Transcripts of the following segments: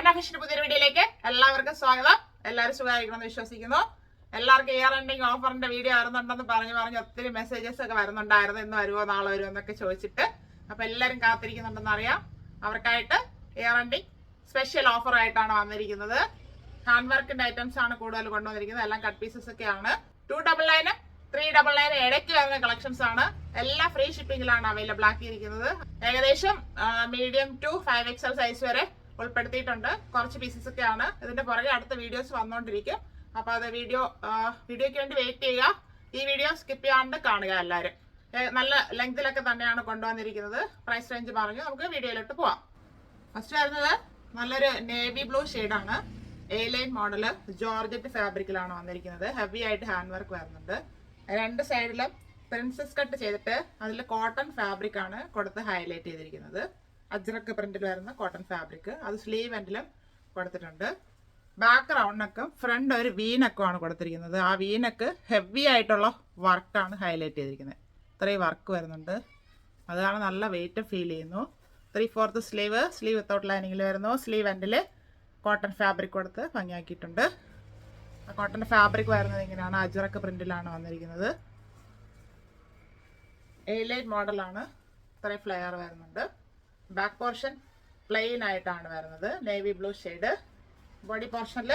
Fashion പുതിയൊരു വീഡിയോയിലേക്ക് എല്ലാവർക്കും സ്വാഗതം. എല്ലാവരും സുഖമായിരിക്കണമെന്ന് വിശ്വസിക്കുന്നു. എല്ലാവർക്കും ഇയർ എൻഡിങ് ഓഫറിന്റെ വീഡിയോ വരുന്നുണ്ടെന്ന് പറഞ്ഞ് ഒത്തിരി മെസ്സേജസ് ഒക്കെ വരുന്നുണ്ടായിരുന്നു. ഇന്ന് വരുമോ നാളെ വരുമോ എന്നൊക്കെ ചോദിച്ചിട്ട്. അപ്പൊ എല്ലാവരും കാത്തിരിക്കുന്നുണ്ടെന്ന് അറിയാം. അവർക്കായിട്ട് ഇയർ എൻഡിങ് സ്പെഷ്യൽ ഓഫർ ആയിട്ടാണ് വന്നിരിക്കുന്നത്. ഹാൻഡ് വർക്കിന്റെ ഐറ്റംസ് ആണ് കൂടുതൽ കൊണ്ടുവന്നിരിക്കുന്നത്. എല്ലാം കട്ട് പീസസ് ഒക്കെയാണ്. 299 399 ഇടയ്ക്ക് വരുന്ന കളക്ഷൻസ് ആണ്. എല്ലാം ഫ്രീ ഷിപ്പിംഗിലാണ് അവൈലബിൾ ആക്കിയിരിക്കുന്നത്. ഏകദേശം മീഡിയം ടു 5XL സൈസ് വരെ ഉൾപ്പെടുത്തിയിട്ടുണ്ട്. കുറച്ച് പീസസ് ഒക്കെയാണ്. ഇതിന്റെ പുറകെ അടുത്ത വീഡിയോസ് വന്നുകൊണ്ടിരിക്കും. അപ്പൊ അത് വീഡിയോയ്ക്ക് വേണ്ടി വെയിറ്റ് ചെയ്യുക. ഈ വീഡിയോ സ്കിപ്പ് ചെയ്യാണ്ട് കാണുക. എല്ലാവരും നല്ല ലെങ്തിലൊക്കെ തന്നെയാണ് കൊണ്ടുവന്നിരിക്കുന്നത്. പ്രൈസ് റേഞ്ച് പറഞ്ഞു നമുക്ക് വീഡിയോയിലോട്ട് പോവാം. ഫസ്റ്റ് വരുന്നത് നല്ലൊരു നേവി ബ്ലൂ ഷെയ്ഡാണ്. A-line മോഡല് ജോർജറ്റ് ഫാബ്രിക്കിലാണ് വന്നിരിക്കുന്നത്. ഹെവി ആയിട്ട് ഹാൻഡ് വർക്ക് വരുന്നുണ്ട്. രണ്ട് സൈഡിലും പ്രിൻസസ് കട്ട് ചെയ്തിട്ട് അതിൽ കോട്ടൺ ഫാബ്രിക് ആണ് കൊടുത്ത് ഹൈലൈറ്റ് ചെയ്തിരിക്കുന്നത്. അജ്രക്ക് പ്രിന്റിൽ വരുന്ന കോട്ടൺ ഫാബ്രിക്. അത് സ്ലീവ് എൻഡിലും കൊടുത്തിട്ടുണ്ട്. ബാക്ക് റൗണ്ട് നെക്കും ഫ്രണ്ട് ഒരു വീനക്കും ആണ് കൊടുത്തിരിക്കുന്നത്. ആ വീനക്ക് ഹെവി ആയിട്ടുള്ള വർക്കാണ് ഹൈലൈറ്റ് ചെയ്തിരിക്കുന്നത്. ഇത്രയും വർക്ക് വരുന്നുണ്ട്. അതാണ് നല്ല വെയിറ്റ് ഫീൽ ചെയ്യുന്നു. 3/4 സ്ലീവ് വിത്തൗട്ട് ലൈനിങ്ങിൽ വരുന്നു. സ്ലീവ് എൻഡിൽ കോട്ടൺ ഫാബ്രിക് കൊടുത്ത് ഭംഗിയാക്കിയിട്ടുണ്ട്. ആ കോട്ടൺ ഫാബ്രിക് വരുന്നത് ഇങ്ങനെയാണ്. അജ്രക്ക് പ്രിന്റിലാണ് വന്നിരിക്കുന്നത്. A-line മോഡലാണ്. ഇത്രയും ഫ്ലെയർ വരുന്നുണ്ട്. ബാക്ക് പോർഷൻ പ്ലെയിൻ ആയിട്ടാണ് വരുന്നത്. Navy blue shade. ബോഡി പോർഷനിൽ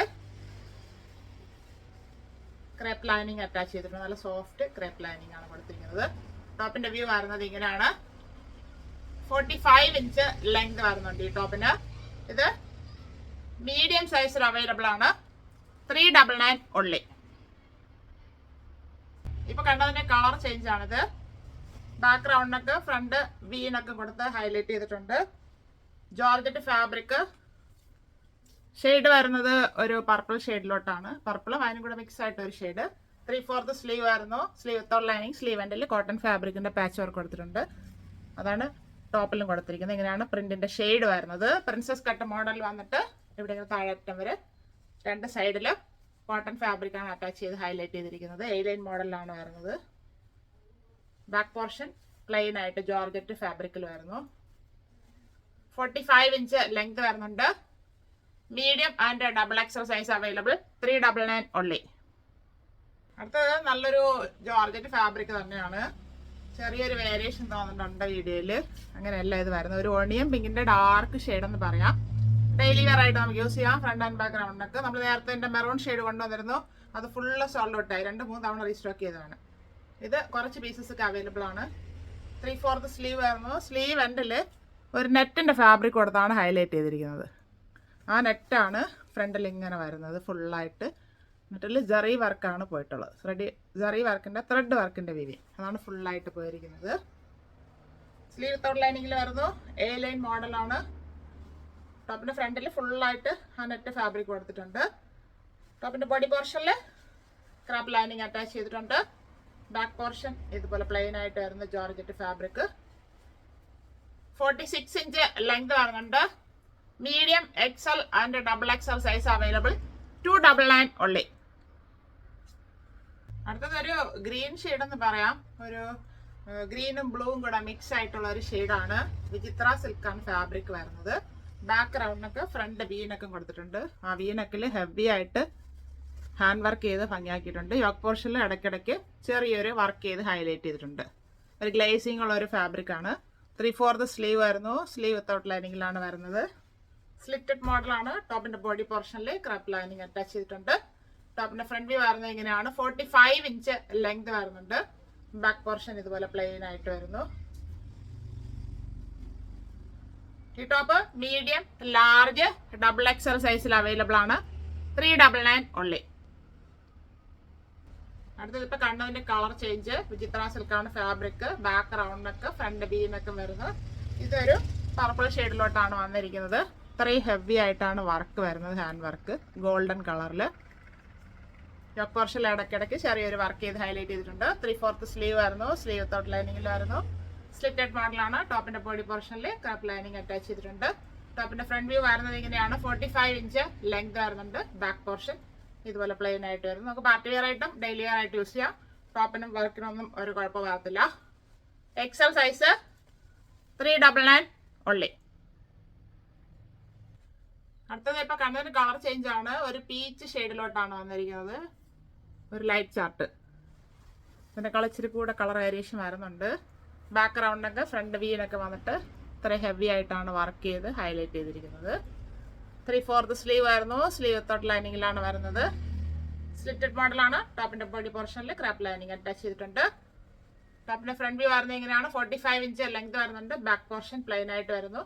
ക്രേപ്പ് ലൈനിങ് അറ്റാച്ച് ചെയ്തിട്ടുണ്ട്. നല്ല സോഫ്റ്റ് ക്രേപ്പ് ലൈനിങ് ആണ് കൊടുത്തിരിക്കുന്നത്. ടോപ്പിന്റെ വ്യൂ വരുന്നത് ഇങ്ങനെയാണ്. 45 ഇഞ്ച് ലെങ്ത് വരുന്നുണ്ട് ഈ ടോപ്പിന്. ഇത് മീഡിയം സൈസിൽ അവൈലബിൾ ആണ്. 399 ഉള്ളി. ഇപ്പൊ കണ്ടതിന്റെ കളർ ചേഞ്ച് ആണിത്. ബാക്ക് റൗണ്ടിനൊക്കെ ഫ്രണ്ട് വീനൊക്കെ കൊടുത്ത് ഹൈലൈറ്റ് ചെയ്തിട്ടുണ്ട്. Georgette fabric. ഷെയ്ഡ് വരുന്നത് ഒരു പർപ്പിൾ ഷെയ്ഡിലോട്ടാണ്. പർപ്പിളും അതിനും കൂടെ മിക്സ് ആയിട്ട് ഒരു ഷെയ്ഡ്. 3/4 സ്ലീവ് ആയിരുന്നു. Sleeve without lining. സ്ലീവ് എൻഡിൽ കോട്ടൺ ഫാബ്രിക്കിന്റെ പാച്ച് വർക്ക് കൊടുത്തിട്ടുണ്ട്. അതാണ് ടോപ്പിലും കൊടുത്തിരിക്കുന്നത്. ഇങ്ങനെയാണ് പ്രിന്റിന്റെ ഷെയ്ഡ് വരുന്നത്. പ്രിൻസസ് കട്ട് മോഡൽ വന്നിട്ട് ഇവിടെ താഴെ അറ്റം വരെ രണ്ട് സൈഡിലും കോട്ടൺ ഫാബ്രിക് ആണ് അറ്റാച്ച് ചെയ്ത് ഹൈലൈറ്റ് ചെയ്തിരിക്കുന്നത്. A-line മോഡലിലാണ് വരുന്നത്. ബാക്ക് പോർഷൻ പ്ലെയിൻ ആയിട്ട് ജോർജറ്റ് ഫാബ്രിക്കിൽ വരുന്നു. 45 ഇഞ്ച് ലെങ്ത് വരുന്നുണ്ട്. Medium and XXL size available. 399 ഉള്ളി. അടുത്തത് നല്ലൊരു ജോർജറ്റ് ഫാബ്രിക് തന്നെയാണ്. ചെറിയൊരു വേരിയേഷൻ തോന്നുന്നുണ്ട് വീഡിയോയിൽ. അങ്ങനെയല്ല ഇത് വരുന്നത്. ഒരു ഓണിയൻ പിങ്കിന്റെ ഡാർക്ക് ഷെയ്ഡ് എന്ന് പറയാം. ഡെയിലി വെയർ ആയിട്ട് നമുക്ക് യൂസ് ചെയ്യാം. ഫ്രണ്ട് ആൻഡ് ബാക്ക് റൗണ്ടൊക്കെ നമ്മൾ നേരത്തെ മെറൂൺ ഷെയ്ഡ് കൊണ്ടുവന്നിരുന്നു. അത് ഫുള്ള് സോൾഡ് ഔട്ടായി. 2-3 തവണ റീസ്റ്റോക്ക് ചെയ്തതാണ്. ഇത് കുറച്ച് പീസസ് ഒക്കെ അവൈലബിൾ ആണ്. 3/4 സ്ലീവ് ആയിരുന്നു. സ്ലീവ് എൻഡിൽ ഒരു നെറ്റിന്റെ ഫാബ്രിക് കൊടുത്താണ് ഹൈലൈറ്റ് ചെയ്തിരിക്കുന്നത്. ആ നെറ്റാണ് ഫ്രണ്ടിൽ ഇങ്ങനെ വരുന്നത് ഫുള്ളായിട്ട്. നെറ്റിൽ ജറി വർക്കാണ് പോയിട്ടുള്ളത്. ജറി വർക്കിന്റെ ത്രെഡ് വർക്കിന്റെ വീതി അതാണ് ഫുള്ളായിട്ട് പോയിരിക്കുന്നത്. സ്ലീവ് വിത്തൗട്ട് ലൈനിങ്ങിൽ വരുന്നു. A-line മോഡലാണ്. ടോപ്പിന്റെ ഫ്രണ്ടിൽ ഫുള്ളായിട്ട് ആ നെറ്റ് ഫാബ്രിക് കൊടുത്തിട്ടുണ്ട്. ടോപ്പിന്റെ ബോഡി പോർഷനിൽ ക്രാപ്പ് ലൈനിങ് അറ്റാച്ച് ചെയ്തിട്ടുണ്ട്. ബാക്ക് പോർഷൻ ഇതുപോലെ പ്ലെയിൻ ആയിട്ട് വരുന്ന ജോർജറ്റ് ഫാബ്രിക്. 46 ഇഞ്ച് ലെങ്ത് വരുന്നുണ്ട്. Medium XL and XXL size available. 299 ഉള്ളി. അടുത്തതൊരു ഗ്രീൻ ഷെയ്ഡ് എന്ന് പറയാം. ഒരു ഗ്രീനും ബ്ലൂവും കൂടെ മിക്സ് ആയിട്ടുള്ള ഒരു ഷെയ്ഡാണ്. വിചിത്ര സിൽക്കാണ് ഫാബ്രിക് വരുന്നത്. ബാക്ക് റൗണ്ടിനൊക്കെ ഫ്രണ്ട് വീനൊക്കെ കൊടുത്തിട്ടുണ്ട്. ആ വീനക്കിൽ ഹെവി ആയിട്ട് ഹാൻഡ് വർക്ക് ചെയ്ത് ഭംഗിയാക്കിയിട്ടുണ്ട്. യോക്ക് പോർഷനിൽ ഇടയ്ക്കിടയ്ക്ക് ചെറിയൊരു വർക്ക് ചെയ്ത് ഹൈലൈറ്റ് ചെയ്തിട്ടുണ്ട്. ഒരു ഗ്ലേസിംഗ് ഉള്ള ഒരു ഫാബ്രിക് ആണ്. 3/4 സ്ലീവ് ആയിരുന്നു. സ്ലീവ് വിത്തൗട്ട് ലൈനിങ്ങിലാണ് വരുന്നത്. സ്ലിറ്റഡ് മോഡലാണ്. ടോപ്പിന്റെ ബോഡി പോർഷനിൽ ക്രാപ്പ് ലൈനിങ് അറ്റാച്ച് ചെയ്തിട്ടുണ്ട്. ടോപ്പിന്റെ ഫ്രണ്ട് വ്യൂ വരുന്നത് ഇങ്ങനെയാണ്. 45 ഇഞ്ച് ലെങ്ത് വരുന്നുണ്ട്. ബാക്ക് പോർഷൻ ഇതുപോലെ പ്ലെയിൻ ആയിട്ട് വരുന്നു. ഈ ടോപ്പ് മീഡിയം, ലാർജ്, XXL സൈസിൽ അവൈലബിൾ ആണ്. 399 ഉള്ളി. അടുത്തത് ഇപ്പൊ കണ്ടതിന്റെ കളർ ചേഞ്ച്. വിചിത്ര സിൽക്കാണ് ഫാബ്രിക്. ബാക്ക് റൗണ്ടിനൊക്കെ ഫ്രണ്ട് ബീനൊക്കെ വരുന്നത്. ഇതൊരു പർപ്പിൾ ഷെയ്ഡിലോട്ടാണ് വന്നിരിക്കുന്നത്. ഇത്രയും ഹെവി ആയിട്ടാണ് വർക്ക് വരുന്നത്. ഹാൻഡ് വർക്ക് ഗോൾഡൻ കളറിൽ. യോക്ക് പോർഷനിൽ ഇടയ്ക്കിടയ്ക്ക് ചെറിയൊരു വർക്ക് ചെയ്ത് ഹൈലൈറ്റ് ചെയ്തിട്ടുണ്ട്. 3/4 സ്ലീവ് ആയിരുന്നു. Sleeve without ലൈനിങ്ങിലായിരുന്നു. സ്ലിറ്റഡ് മോഡലാണ്. ടോപ്പിന്റെ ബോഡി പോർഷനിൽ ക്രാപ്പ് ലൈനിങ് അറ്റാച്ച് ചെയ്തിട്ടുണ്ട്. ടോപ്പിന്റെ ഫ്രണ്ട് വ്യൂ വരുന്നത് ഇങ്ങനെയാണ്. 45 ഇഞ്ച് ലെങ്ത് വരുന്നുണ്ട്. ബാക്ക് പോർഷൻ ഇതുപോലെ പ്ലെയിൻ ആയിട്ട് വരുന്നു. നമുക്ക് പാർട്ടി വെയർ ആയിട്ടും ഡെയിലി വെയർ ആയിട്ട് യൂസ് ചെയ്യാം. ടോപ്പിനും വർക്കിനൊന്നും ഒരു കുഴപ്പം വരത്തില്ല. XL സൈസ് 399 ഉള്ളി. അടുത്തത് ഇപ്പൊ കണ്ടതിന് കളർ ചേഞ്ച് ആണ്. ഒരു പീച്ച് ഷെയ്ഡിലോട്ടാണ് വന്നിരിക്കുന്നത്. ഒരു ലൈറ്റ് ചാർട്ട്. പിന്നെ കളിച്ചിരി കൂടെ കളർ വേരിയേഷൻ വരുന്നുണ്ട്. ബാക്ക്ഗ്രൗണ്ടൊക്കെ ഫ്രണ്ട് വീനൊക്കെ വന്നിട്ട് ഇത്ര ഹെവി ആയിട്ടാണ് വർക്ക് ചെയ്ത് ഹൈലൈറ്റ് ചെയ്തിരിക്കുന്നത്. 3/4 സ്ലീവ് ആയിരുന്നു. സ്ലീവ് വിത്തൗട്ട് ലൈനിങ്ങിലാണ് വരുന്നത്. സ്ലിറ്റഡ് മോഡലാണ്. ടോപ്പിന്റെ ബോഡി പോർഷനിൽ ക്രാപ്പ് ലൈനിങ് അറ്റാച്ച് ചെയ്തിട്ടുണ്ട്. ടോപ്പിന്റെ ഫ്രണ്ട് വ്യൂ വരുന്നത് ഇങ്ങനെയാണ്. 45 ഇഞ്ച് ലെങ്ത് വരുന്നുണ്ട്. ബാക്ക് പോർഷൻ പ്ലെയിൻ ആയിട്ട് വരുന്നു.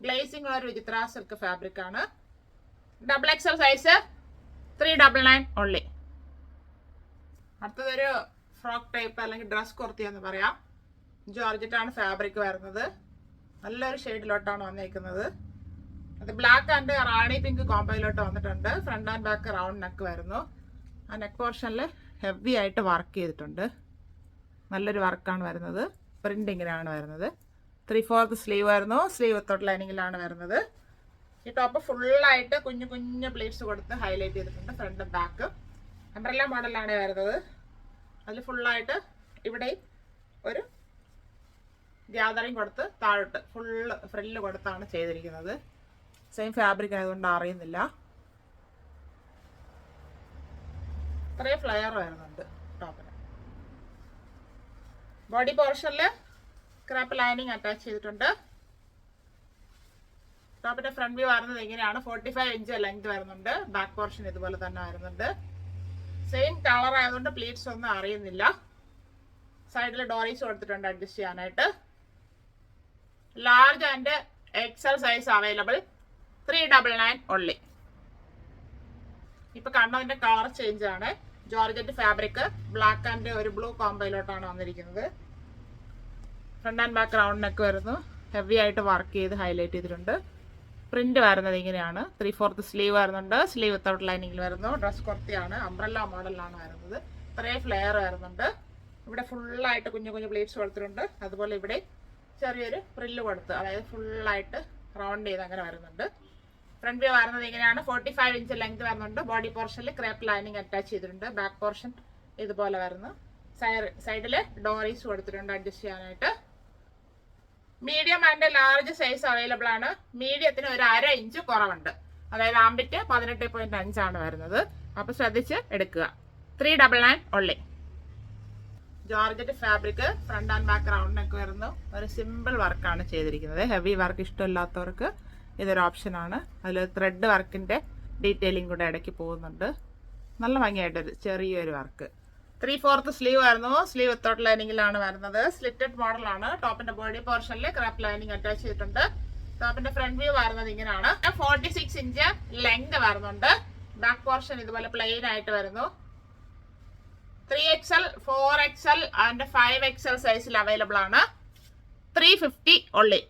ഗ്ലേസിംഗ് ഉള്ള ഒരു വിചിത്ര സിൽക്ക് ഫാബ്രിക് ആണ്. XXL size 399 only. അടുത്തതൊരു ഫ്രോക്ക് ടൈപ്പ് അല്ലെങ്കിൽ ഡ്രസ് കുർത്തി എന്ന് പറയാം. ജോർജറ്റ് ആണ് ഫാബ്രിക് വരുന്നത്. നല്ലൊരു ഷെയ്ഡിലോട്ടാണ് വന്നേക്കുന്നത്. അത് ബ്ലാക്ക് ആൻഡ് റാണി പിങ്ക് കോംബോയിലോട്ട് വന്നിട്ടുണ്ട്. Front and back round neck വരുന്നു. ആ നെക്ക് പോർഷനിൽ ഹെവി ആയിട്ട് വർക്ക് ചെയ്തിട്ടുണ്ട്. നല്ലൊരു വർക്കാണ് വരുന്നത്. പ്രിന്റിങ്ങിലാണ് വരുന്നത്. 3/4 സ്ലീവ് വരുന്നു. സ്ലീവ് വിത്തൗട്ട് ലൈനിങ്ങിലാണ് വരുന്നത്. ഈ ടോപ്പ് ഫുള്ളായിട്ട് കുഞ്ഞു കുഞ്ഞു പ്ലേറ്റ്സ് കൊടുത്ത് ഹൈലൈറ്റ് ചെയ്തിട്ടുണ്ട്. ഫ്രണ്ട് ബാക്ക് അംബ്രല്ല മോഡലാണ് വരുന്നത്. അതിൽ ഫുള്ളായിട്ട് ഇവിടെ ഒരു ഗ്യാതറിങ് കൊടുത്ത് താഴോട്ട് ഫുള്ള് ഫ്രില്ല് കൊടുത്താണ് ചെയ്തിരിക്കുന്നത്. സെയിം ഫാബ്രിക് ആയതുകൊണ്ട് അറിയുന്നില്ല. ഇത്രയും ഫ്ലെയർ വരുന്നുണ്ട് ടോപ്പിന്. ബോഡി പോർഷനിൽ ക്രാപ്പ് ലൈനിങ് അറ്റാച്ച് ചെയ്തിട്ടുണ്ട്. ടോപ്പിന്റെ ഫ്രണ്ട് വ്യൂ വരുന്നത് ഇങ്ങനെയാണ്. 45 ഇഞ്ച് ലെങ്ത് വരുന്നുണ്ട്. ബാക്ക് പോർഷൻ ഇതുപോലെ തന്നെ വരുന്നുണ്ട്. സെയിം കളർ ആയതുകൊണ്ട് പ്ലീറ്റ്സ് ഒന്നും അറിയുന്നില്ല. സൈഡിൽ ഡോറീസ് കൊടുത്തിട്ടുണ്ട് അഡ്ജസ്റ്റ് ചെയ്യാനായിട്ട്. Large and XL size available. 399 only. ഇപ്പൊ കണ്ടതിന്റെ കളർ ചേഞ്ച് ആണ്. ജോർജറ്റ് ഫാബ്രിക് ബ്ലാക്ക് ആൻഡ് ഒരു ബ്ലൂ കോംബോയിലോട്ടാണ് വന്നിരിക്കുന്നത്. Front and back round neck വരുന്നു. ഹെവി ആയിട്ട് വർക്ക് ചെയ്ത് ഹൈലൈറ്റ് ചെയ്തിട്ടുണ്ട്. പ്രിന്റ് വരുന്നത് ഇങ്ങനെയാണ്. 3/4 സ്ലീവ് വരുന്നുണ്ട്. സ്ലീവ് വിത്തൗട്ട് ലൈനിങ്ങിൽ വരുന്നു. ഡ്രസ് കുർത്തിയാണ്. അംബ്രല്ല മോഡലാണ് വരുന്നത്. ഇത്രയും ഫ്ലെയർ വരുന്നുണ്ട്. ഇവിടെ ഫുള്ളായിട്ട് കുഞ്ഞു കുഞ്ഞു പ്ലേറ്റ്സ് കൊടുത്തിട്ടുണ്ട്. അതുപോലെ ഇവിടെ ചെറിയൊരു പ്രില്ല് കൊടുത്ത്, അതായത് ഫുള്ളായിട്ട് റൗണ്ട് ചെയ്ത് അങ്ങനെ വരുന്നുണ്ട്. ഫ്രണ്ട് വ്യൂ വരുന്നത് ഇങ്ങനെയാണ്. 45 ഇഞ്ച് ലെങ്ത് വരുന്നുണ്ട്. ബോഡി പോർഷനിൽ ക്രേപ്പ് ലൈനിങ് അറ്റാച്ച് ചെയ്തിട്ടുണ്ട്. ബാക്ക് പോർഷൻ ഇതുപോലെ വരുന്നു. സൈഡിൽ ഡോറീസ് കൊടുത്തിട്ടുണ്ട് അഡ്ജസ്റ്റ് ചെയ്യാനായിട്ട്. Medium and large size available ആണ്. മീഡിയത്തിന് ഒരു 1/2 ഇഞ്ച് കുറവുണ്ട്. അതായത് ആംബിറ്റ് 18.5 ആണ് വരുന്നത്. അപ്പൊ ശ്രദ്ധിച്ച് എടുക്കുക. 399 only. Georgette fabric front and back round neck വരുന്നു. ഒരു സിമ്പിൾ വർക്കാണ് ചെയ്തിരിക്കുന്നത്. ഹെവി വർക്ക് ഇഷ്ടമില്ലാത്തവർക്ക് ഇതൊരു ഓപ്ഷനാണ്. അതിൽ ത്രെഡ് വർക്കിന്റെ ഡീറ്റെയിലിംഗ് കൂടെ ഇടയ്ക്ക് പോകുന്നുണ്ട്. നല്ല ഭംഗിയായിട്ടൊരു ചെറിയൊരു വർക്ക്. 3/4 സ്ലീവ് ആയിരുന്നു. സ്ലീവ് വിത്തൗട്ട് ലൈനിങ്ങിലാണ് വരുന്നത്. സ്ലിറ്റഡ് മോഡലാണ്. ടോപ്പിന്റെ ബോഡി പോർഷനിൽ ക്രാപ്പ് ലൈനിങ് അറ്റാച്ച് ചെയ്തിട്ടുണ്ട്. ടോപ്പിന്റെ ഫ്രണ്ട് വ്യൂ വരുന്നത് ഇങ്ങനെയാണ്. 46 ഇഞ്ച് ലെങ്ത് വരുന്നുണ്ട്. ബാക്ക് പോർഷൻ ഇതുപോലെ പ്ലെയിൻ ആയിട്ട് വരുന്നു. 3XL, 4XL ആൻഡ് 5XL സൈസിൽ അവൈലബിൾ ആണ്. 350 ഓൺലി.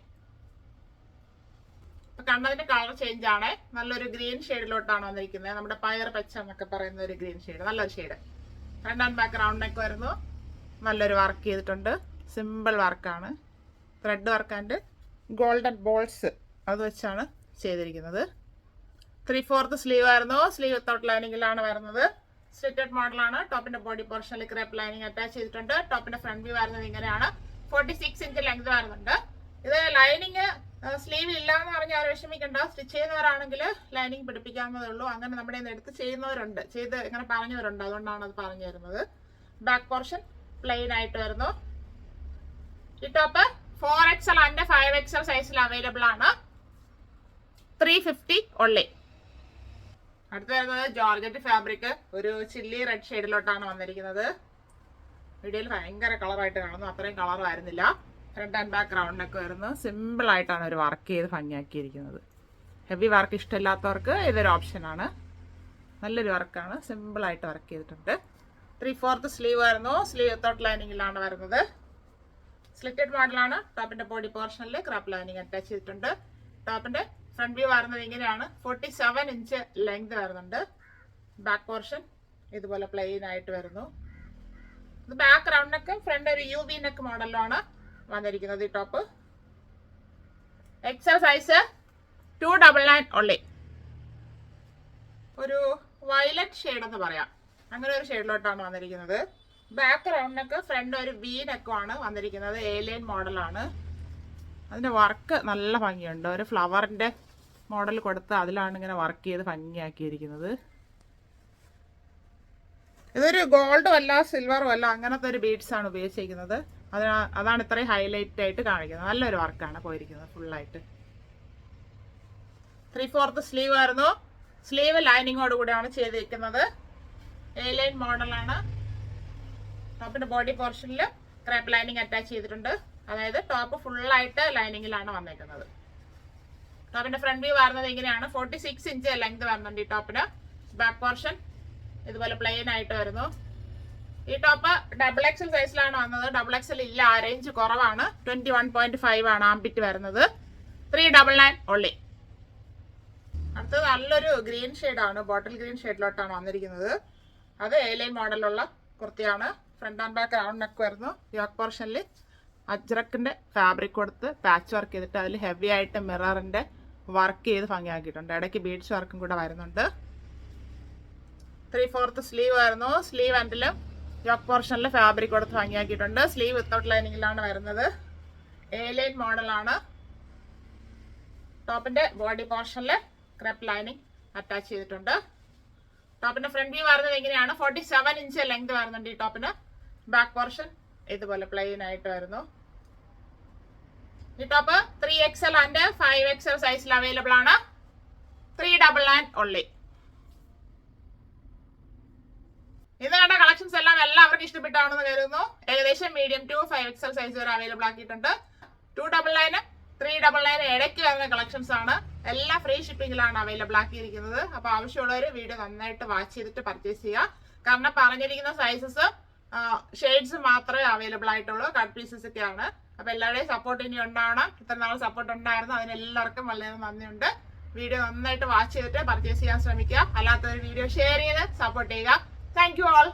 കണ്ടതിന്റെ കളർ ചേഞ്ച് ആണ്. നല്ലൊരു ഗ്രീൻ ഷെയ്ഡിലോട്ടാണ് വന്നിരിക്കുന്നത്. നമ്മുടെ പയർ പച്ച എന്നൊക്കെ പറയുന്ന ഒരു ഗ്രീൻ ഷെയ്ഡ്. നല്ലൊരു shade. Front and back round neck വരുന്നു. നല്ലൊരു വർക്ക് ചെയ്തിട്ടുണ്ട്. സിമ്പിൾ വർക്കാണ്. Thread work and golden balls അത് വെച്ചാണ് ചെയ്തിരിക്കുന്നത്. 3/4 സ്ലീവ് ആയിരുന്നു. സ്ലീവ് വിത്തൗട്ട് ലൈനിങ്ങിലാണ് വരുന്നത്. സ്ലിറ്റഡ് മോഡലാണ്. ടോപ്പിന്റെ ബോഡി പോർഷനിൽ ക്രേപ്പ് ലൈനിങ് അറ്റാച്ച് ചെയ്തിട്ടുണ്ട്. ടോപ്പിന്റെ ഫ്രണ്ട് വ്യൂ വരുന്നത് ഇങ്ങനെയാണ്. 46 ഇഞ്ച് ലെങ്ത് വരുന്നുണ്ട്. ഇത് ലൈനിങ് സ്ലീവ് ഇല്ല എന്ന് പറഞ്ഞാൽ ആരും വിഷമിക്കണ്ട. സ്റ്റിച്ച് ചെയ്യുന്നവരാണെങ്കിൽ ലൈനിങ് പിടിപ്പിക്കാവുന്നതേ ഉള്ളൂ. അങ്ങനെ നമ്മുടെ എടുത്ത് ചെയ്യുന്നവരുണ്ട്, ചെയ്ത് ഇങ്ങനെ പറഞ്ഞവരുണ്ട്. അതുകൊണ്ടാണ് അത് പറഞ്ഞു തരുന്നത്. ബാക്ക് പോർഷൻ പ്ലെയിൻ ആയിട്ട് വരുന്നു. ഈ ടോപ്പ് 4XL ആൻഡ് 5XL സൈസിൽ അവൈലബിൾ ആണ്. 350 ഓൺലി. അടുത്ത് വരുന്നത് ജോർജറ്റ് ഫാബ്രിക്. ഒരു ചില്ലി റെഡ് ഷെയ്ഡിലോട്ടാണ് വന്നിരിക്കുന്നത്. വീഡിയോയിൽ ഭയങ്കര കളറായിട്ട് കാണുന്നു. അത്രയും കളർ ആയിരുന്നില്ല. Front and back round neck വരുന്നു. സിമ്പിൾ ആയിട്ടാണ് ഒരു വർക്ക് ചെയ്ത് ഭംഗിയാക്കിയിരിക്കുന്നത്. ഹെവി വർക്ക് ഇഷ്ടമില്ലാത്തവർക്ക് ഇതൊരു ഓപ്ഷനാണ്. നല്ലൊരു വർക്കാണ്. സിമ്പിൾ ആയിട്ട് വർക്ക് ചെയ്തിട്ടുണ്ട്. 3/4 സ്ലീവ് ആയിരുന്നു. സ്ലീവ് വിത്തൗട്ട് ലൈനിങ്ങിലാണ് വരുന്നത്. സ്ലിറ്റഡ് മോഡലാണ്. ടോപ്പിന്റെ ബോഡി പോർഷനിൽ ക്രാപ്പ് ലൈനിങ് അറ്റാച്ച് ചെയ്തിട്ടുണ്ട്. ടോപ്പിന്റെ ഫ്രണ്ട് വ്യൂ വരുന്നത് ഇങ്ങനെയാണ്. 47 ഇഞ്ച് ലെങ്ത് വരുന്നുണ്ട്. ബാക്ക് പോർഷൻ ഇതുപോലെ പ്ലെയിൻ ആയിട്ട് വരുന്നു. ഇത് ബാക്ക് റൗണ്ട് നെക്ക്, ഫ്രണ്ട് ഒരു UV നെക്ക് മോഡലാണ് വന്നിരിക്കുന്നത്. ഈ ടോപ്പ് XL സൈസ് 299 ഓൺലി. ഒരു വയലറ്റ് ഷെയ്ഡ് എന്ന് പറയാം. അങ്ങനെ ഒരു ഷെയ്ഡിലോട്ടാണ് വന്നിരിക്കുന്നത്. ബാക്ക് റൗണ്ട് നെക്ക്, ഫ്രണ്ട് ഒരു V നെക്കുമാണ് വന്നിരിക്കുന്നത്. ഏലിയൻ മോഡലാണ്. അതിന്റെ വർക്ക് നല്ല ഭംഗിയുണ്ട്. ഒരു ഫ്ലവറിന്റെ മോഡൽ കൊടുത്ത് അതിലാണ് ഇങ്ങനെ വർക്ക് ചെയ്ത് ഭംഗിയാക്കിയിരിക്കുന്നത്. ഇതൊരു ഗോൾഡും അല്ല സിൽവറും അല്ല, അങ്ങനത്തെ ഒരു ബീഡ്സ് ആണ് ഉപയോഗിച്ചിരിക്കുന്നത്. അതാണ് ഇത്രയും ഹൈലൈറ്റ് ആയിട്ട് കാണിക്കുന്നത്. നല്ലൊരു വർക്കാണ് പോയിരിക്കുന്നത് ഫുള്ളായിട്ട്. 3/4 സ്ലീവ് ആയിരുന്നു. സ്ലീവ് ലൈനിങ്ങോട് കൂടിയാണ് ചെയ്തിരിക്കുന്നത്. A-ലൈൻ മോഡലാണ്. ടോപ്പിന്റെ ബോഡി പോർഷനിൽ ക്രേപ്പ് ലൈനിങ് അറ്റാച്ച് ചെയ്തിട്ടുണ്ട്. അതായത് ടോപ്പ് ഫുള്ളായിട്ട് ലൈനിങ്ങിലാണ് വന്നേക്കുന്നത്. ടോപ്പിന്റെ ഫ്രണ്ട് വ്യൂ വരുന്നത് ഇങ്ങനെയാണ്. 46 ഇഞ്ച് ലെങ്ത് വരുന്നുണ്ട് ഈ ടോപ്പിന്. ബാക്ക് പോർഷൻ ഇതുപോലെ പ്ലെയിൻ ആയിട്ട് വരുന്നു. ഈ ടോപ്പ് XXL സൈസിലാണ് വന്നത്. XXL ഇല്ല, റേഞ്ച് കുറവാണ്. 21.5 ആണ് ആംബിറ്റ് വരുന്നത്. 399 ഓൺലി. അടുത്തത് നല്ലൊരു ഗ്രീൻ ഷെയ്ഡാണ്, ബോട്ടിൽ ഗ്രീൻ ഷെയ്ഡിലോട്ടാണ് വന്നിരിക്കുന്നത്. അത് A-ലൈൻ മോഡലുള്ള കുർത്തിയാണ്. Front and back round neck വരുന്നു. യോക്ക് പോർഷനിൽ അജ്രക്കിന്റെ ഫാബ്രിക് കൊടുത്ത് പാച്ച് വർക്ക് ചെയ്തിട്ട് അതിൽ ഹെവി ആയിട്ട് മിററിന്റെ വർക്ക് ചെയ്ത് ഭംഗിയാക്കിയിട്ടുണ്ട്. ഇടയ്ക്ക് ബീഡ്സ് വർക്കും കൂടെ വരുന്നുണ്ട്. 3/4 സ്ലീവ് ആയിരുന്നു. സ്ലീവ് എൻഡിലും യോക്ക് പോർഷനിൽ ഫാബ്രിക് കൊടുത്ത് ഭംഗിയാക്കിയിട്ടുണ്ട്. സ്ലീവ് വിത്തൗട്ട് ലൈനിങ്ങിലാണ് വരുന്നത്. A-ലൈൻ മോഡലാണ്. ടോപ്പിന്റെ ബോഡി പോർഷനിൽ ക്രെപ്പ് ലൈനിങ് അറ്റാച്ച് ചെയ്തിട്ടുണ്ട്. ടോപ്പിന്റെ ഫ്രണ്ട് വ്യൂ വരുന്നത് എങ്ങനെയാണ്. 47 ഇഞ്ച് ലെങ്ത് വരുന്നുണ്ട് ഈ ടോപ്പിന്. ബാക്ക് പോർഷൻ ഇതുപോലെ പ്ലെയിൻ ആയിട്ട് വരുന്നു. ഈ ടോപ്പ് 3XL ആൻഡ് 5XL സൈസിൽ അവൈലബിൾ ആണ്. 399 ഓൺലി. ഇന്ന് കണ്ട കളക്ഷൻസ് എല്ലാം എല്ലാവർക്കും ഇഷ്ടപ്പെട്ടാണെന്ന് കരുതുന്നു. ഏകദേശം മീഡിയം ടു 5XL സൈസ് വരെ അവൈലബിൾ ആക്കിയിട്ടുണ്ട്. 299, 399 ഇടയ്ക്ക് വരുന്ന കളക്ഷൻസ് ആണ്. എല്ലാം ഫ്രീ ഷിപ്പിംഗിലാണ് അവൈലബിൾ ആക്കിയിരിക്കുന്നത്. അപ്പൊ ആവശ്യമുള്ളവർ വീഡിയോ നന്നായിട്ട് വാച്ച് ചെയ്തിട്ട് പർച്ചേസ് ചെയ്യുക. കാരണം പറഞ്ഞിരിക്കുന്ന സൈസസ് ഷെയ്ഡ്സ് മാത്രമേ അവൈലബിൾ ആയിട്ടുള്ളൂ. കട്ട് പീസസ് ഒക്കെയാണ്. അപ്പൊ എല്ലാവരുടെയും സപ്പോർട്ട് ഇനി ഉണ്ടാവണം. ഇത്ര നാൾ സപ്പോർട്ട് ഉണ്ടായിരുന്നു, അതിനെല്ലാവർക്കും വളരെ നന്ദിയുണ്ട്. വീഡിയോ നന്നായിട്ട് വാച്ച് ചെയ്തിട്ട് പർച്ചേസ് ചെയ്യാൻ ശ്രമിക്കുക. അല്ലാത്തൊരു വീഡിയോ ഷെയർ ചെയ്ത് സപ്പോർട്ട് ചെയ്യുക. Thank you all.